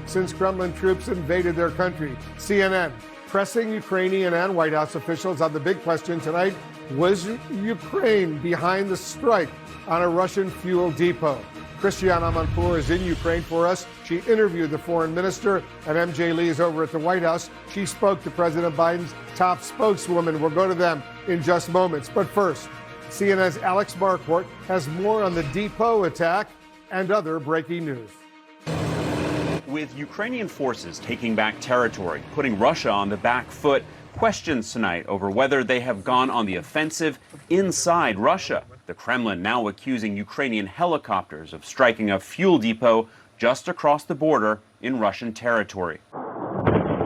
since Kremlin troops invaded their country. CNN pressing Ukrainian and White House officials on the big question tonight: was Ukraine behind the strike on a Russian fuel depot? Christiane Amanpour is in Ukraine for us. She interviewed the foreign minister, and MJ Lee is over at the White House. She spoke to President Biden's top spokeswoman. We'll go to them in just moments. But first, CNN's Alex Marquardt has more on the depot attack and other breaking news. With Ukrainian forces taking back territory, putting Russia on the back foot, questions tonight over whether they have gone on the offensive inside Russia. The Kremlin now accusing Ukrainian helicopters of striking a fuel depot just across the border in Russian territory.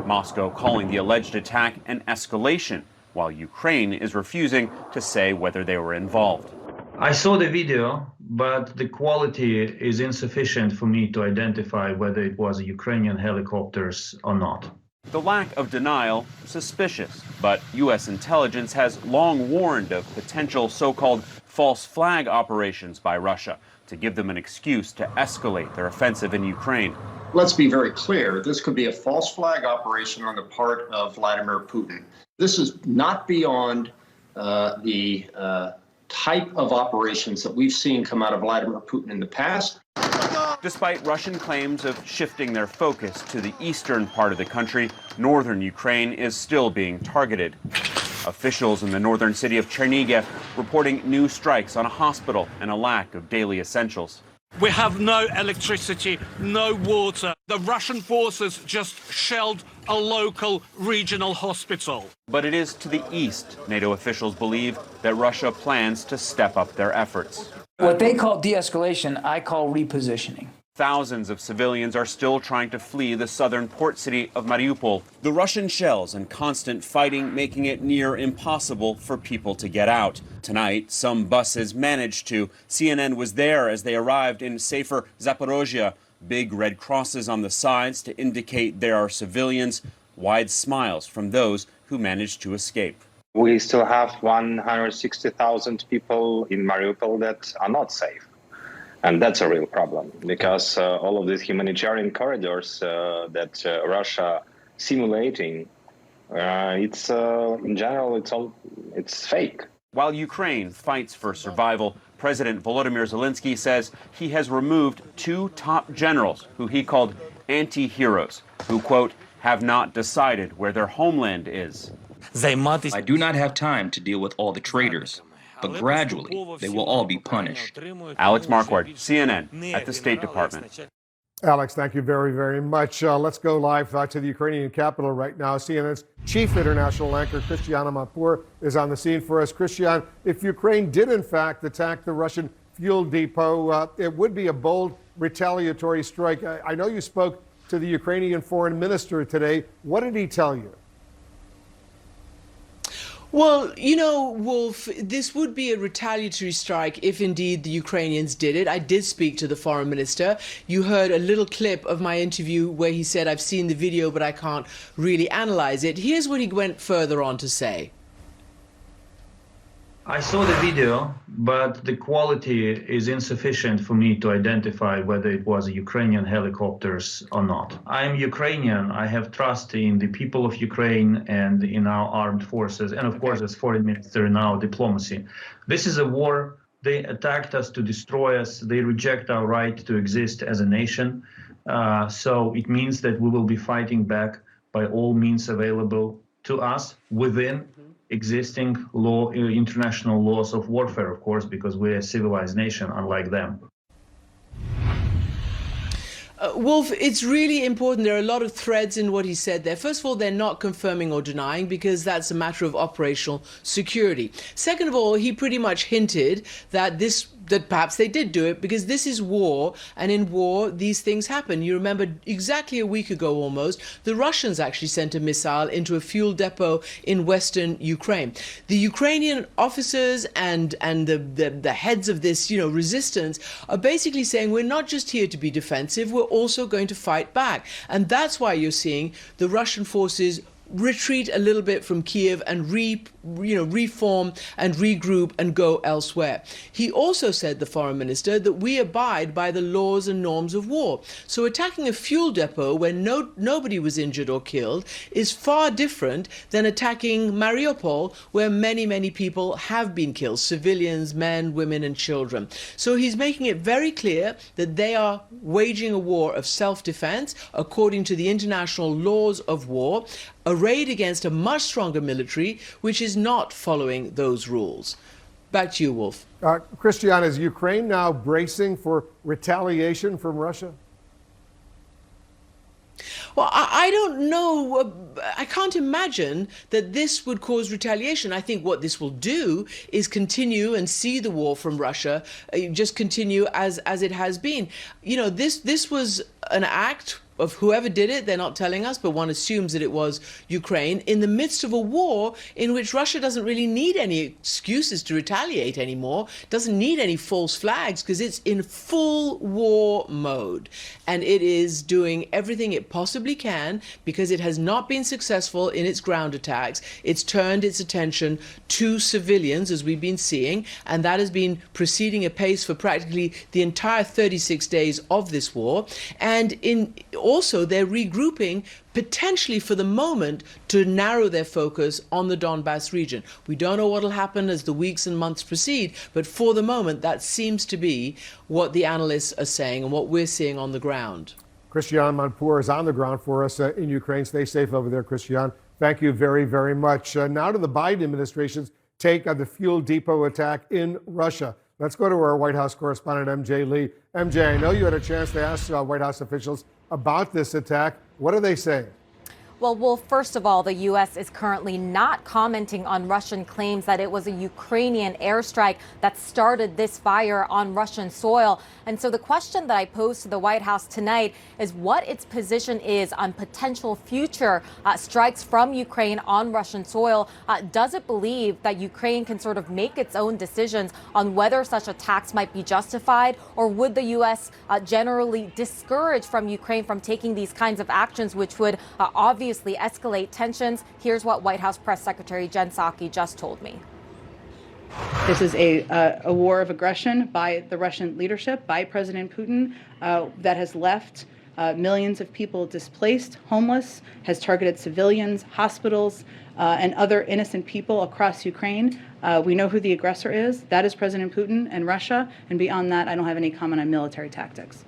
Moscow calling the alleged attack an escalation, while Ukraine is refusing to say whether they were involved. I saw the video, but the quality is insufficient for me to identify whether it was Ukrainian helicopters or not. The lack of denial, suspicious, but U.S. intelligence has long warned of potential so-called false flag operations by Russia to give them an excuse to escalate their offensive in Ukraine. Let's be very clear. This could be a false flag operation on the part of Vladimir Putin. This is not beyond the type of operations that we've seen come out of Vladimir Putin in the past. Despite Russian claims of shifting their focus to the eastern part of the country, northern Ukraine is still being targeted. Officials in the northern city of Chernihiv reporting new strikes on a hospital and a lack of daily essentials. We have no electricity, no water. The Russian forces just shelled a local regional hospital. But it is to the east, NATO officials believe, that Russia plans to step up their efforts. What they call de-escalation, I call repositioning. Thousands of civilians are still trying to flee the southern port city of Mariupol. The Russian shells and constant fighting making it near impossible for people to get out. Tonight, some buses managed to. CNN was there as they arrived in safer Zaporozhye. Big red crosses on the sides to indicate there are civilians. Wide smiles from those who managed to escape. We still have 160,000 people in Mariupol that are not safe. And that's a real problem, because all of these humanitarian corridors that Russia simulating, it's in general, it's fake. While Ukraine fights for survival, President Volodymyr Zelensky says he has removed two top generals who he called anti-heroes, who, quote, have not decided where their homeland is. I do not have time to deal with all the traitors, but gradually they will all be punished. Alex Marquardt, CNN, at the State Department. Alex, thank you very, very much. Let's go live to the Ukrainian capital right now. CNN's chief international anchor, Christiane Amanpour, is on the scene for us. Christiane, if Ukraine did in fact attack the Russian fuel depot, it would be a bold retaliatory strike. I know you spoke to the Ukrainian foreign minister today. What did he tell you? Well, you know, Wolf, this would be a retaliatory strike if indeed the Ukrainians did it. I did speak to the foreign minister. You heard a little clip of my interview where he said, I've seen the video, but I can't really analyze it. Here's what he went further on to say. I saw the video, but the quality is insufficient for me to identify whether it was Ukrainian helicopters or not. I am Ukrainian. I have trust in the people of Ukraine and in our armed forces, and of course, as foreign minister, in our diplomacy. This is a war. They attacked us to destroy us. They reject our right to exist as a nation. So it means that we will be fighting back by all means available to us within existing law, international laws of warfare, of course, because we're a civilized nation, unlike them. Wolf, it's really important. There are a lot of threads in what he said there. First of all, they're not confirming or denying because that's a matter of operational security. Second of all, he pretty much hinted that that perhaps they did do it because this is war, and in war, these things happen. You remember exactly a week ago almost, the Russians actually sent a missile into a fuel depot in western Ukraine. The Ukrainian officers and the heads of this, resistance are basically saying we're not just here to be defensive, we're also going to fight back. And that's why you're seeing the Russian forces retreat a little bit from Kiev and reform and regroup and go elsewhere. He also said, the foreign minister, that we abide by the laws and norms of war. So attacking a fuel depot where nobody was injured or killed is far different than attacking Mariupol, where many, many people have been killed, civilians, men, women, and children. So he's making it very clear that they are waging a war of self-defense according to the international laws of war, arrayed against a much stronger military, which is not following those rules. Back to you, Wolf. Christian, is Ukraine now bracing for retaliation from Russia? Well, I don't know. I can't imagine that this would cause retaliation. I think what this will do is continue and see the war from Russia just continue as it has been. This was an act of whoever did it. They're not telling us, but one assumes that it was Ukraine in the midst of a war in which Russia doesn't really need any excuses to retaliate anymore, doesn't need any false flags, because it's in full war mode. And it is doing everything it possibly can, because it has not been successful in its ground attacks. It's turned its attention to civilians, as we've been seeing, and that has been proceeding apace for practically the entire 36 days of this war. And also, they're regrouping, potentially for the moment, to narrow their focus on the Donbass region. We don't know what will happen as the weeks and months proceed, but for the moment, that seems to be what the analysts are saying and what we're seeing on the ground. Christian Manpour is on the ground for us in Ukraine. Stay safe over there, Christian. Thank you very, very much. Now to the Biden administration's take on the fuel depot attack in Russia. Let's go to our White House correspondent, MJ Lee. MJ, I know you had a chance to ask White House officials about this attack. What are they saying? Well, Wolf, first of all, the U.S. is currently not commenting on Russian claims that it was a Ukrainian airstrike that started this fire on Russian soil. And so the question that I posed to the White House tonight is what its position is on potential future strikes from Ukraine on Russian soil. Does it believe that Ukraine can sort of make its own decisions on whether such attacks might be justified, or would the U.S. Generally discourage from Ukraine from taking these kinds of actions, which would obviously escalate tensions? Here's what White House Press Secretary Jen Psaki just told me. This is a war of aggression by the Russian leadership, by President Putin, that has left millions of people displaced, homeless, has targeted civilians, hospitals, and other innocent people across Ukraine. We know who the aggressor is. That is President Putin and Russia. And beyond that, I don't have any comment on military tactics.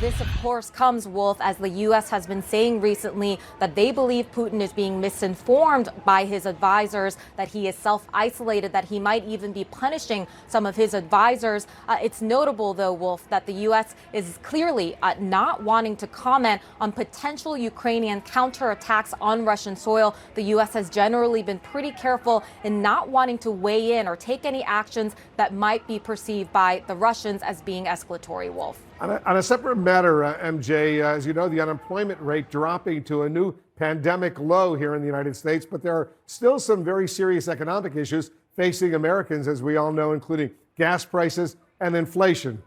This, of course, comes, Wolf, as the U.S. has been saying recently that they believe Putin is being misinformed by his advisors, that he is self-isolated, that he might even be punishing some of his advisors. It's notable, though, Wolf, that the U.S. is clearly not wanting to comment on potential Ukrainian counterattacks on Russian soil. The U.S. has generally been pretty careful in not wanting to weigh in or take any actions that might be perceived by the Russians as being escalatory, Wolf. On a separate matter, MJ, as you know, the unemployment rate dropping to a new pandemic low here in the United States, but there are still some very serious economic issues facing Americans, as we all know, including gas prices and inflation.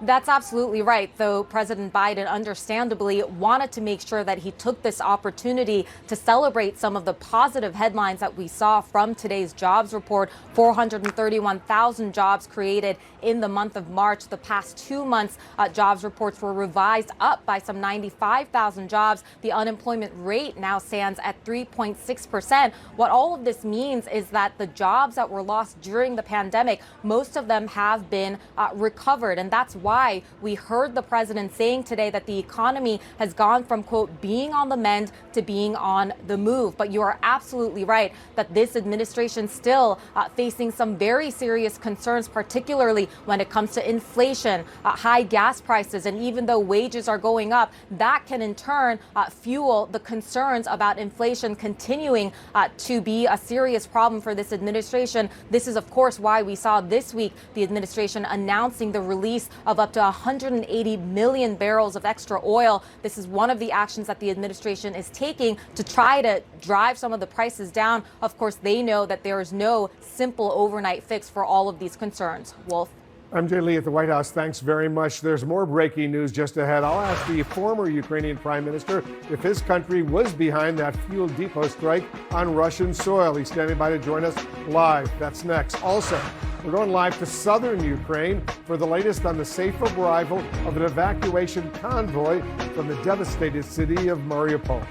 That's absolutely right, though President Biden understandably wanted to make sure that he took this opportunity to celebrate some of the positive headlines that we saw from today's jobs report. 431,000 jobs created in the month of March. The past 2 months, jobs reports were revised up by some 95,000 jobs. The unemployment rate now stands at 3.6%. What all of this means is that the jobs that were lost during the pandemic, most of them have been recovered. And that's why we heard the president saying today that the economy has gone from, quote, being on the mend to being on the move. But you are absolutely right that this administration still facing some very serious concerns, particularly when it comes to inflation, high gas prices. And even though wages are going up, that can in turn fuel the concerns about inflation continuing to be a serious problem for this administration. This is, of course, why we saw this week the administration announcing the release of up to 180 million barrels of extra oil. This is one of the actions that the administration is taking to try to drive some of the prices down. Of course, they know that there is no simple overnight fix for all of these concerns. Wolf. MJ Lee at the White House, thanks very much. There's more breaking news just ahead. I'll ask the former Ukrainian prime minister if his country was behind that fuel depot strike on Russian soil. He's standing by to join us live. That's next. Also, we're going live to southern Ukraine for the latest on the safe arrival of an evacuation convoy from the devastated city of Mariupol.